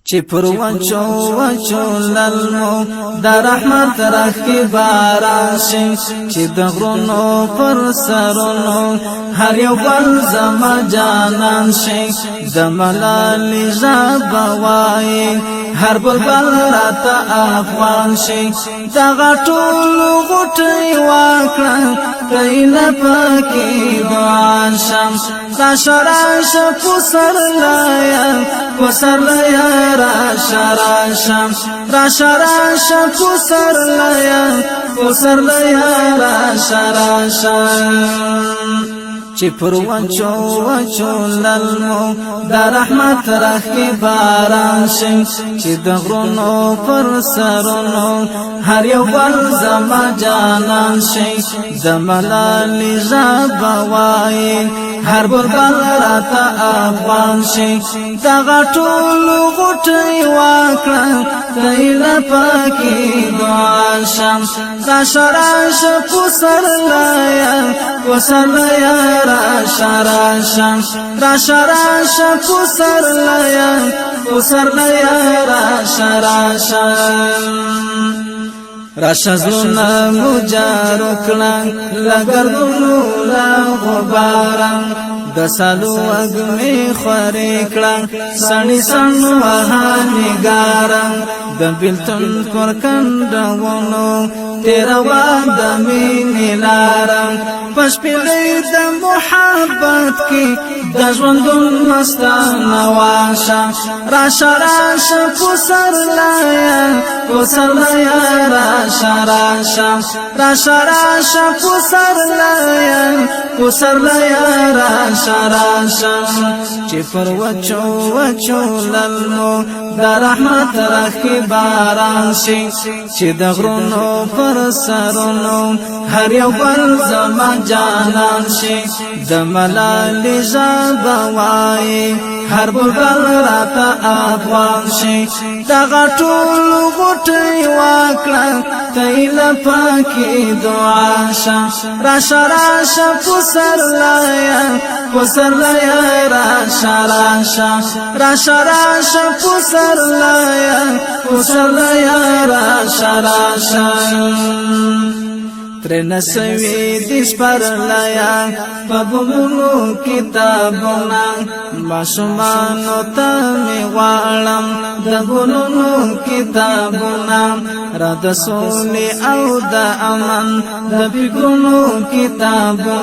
چې پر وچو للمو د رحمت راخي باران شي چې د غرونو پر سرونو هر یو بل زما جانان شي د ملالي زبوای هر بلبل راته افغان شي دغه ټول غټي واکړه کله پکې دعا شم دا شراش پسر لایا راشم پسر لایا راشم چې پر وچو للمو د رحمت راخي باران شي چې د غرونو پر سرونو هر یو بل زما جانان شي د ملالي زبوای هر بلبل راته افغان شي دغه ټول غټي واکړه کله پکې دعا شم دا شراش پسر لایا راشم پسر لایا راشم زلنا مجارو کلان لگردونو لا غباران د سالو اگمی خوری کلان سنی سنو آهانگاران د بیلتون کرکندونو تیروان د مینی لاران پشپیلی د محبت کی د ژوندون مستانواشا راشا پسر لایا پسر لایا راشا چې پر وچو للمو د رحمت راخي باران شي چې د غرونو پر سرونو هر یو بل زما جانان شي د ملالي زبوای هر بلبل راته افغان شي دغه ټول غټي واکړه کله پکې دعا شم راشه پسر لایا پسر لایا راشا ترنا سوي دس پر لایا پګمونو کتابونه ماشومانو ته می غواړم د ګلونو کتابونه را د سولې او د امن د فکرونو کتاب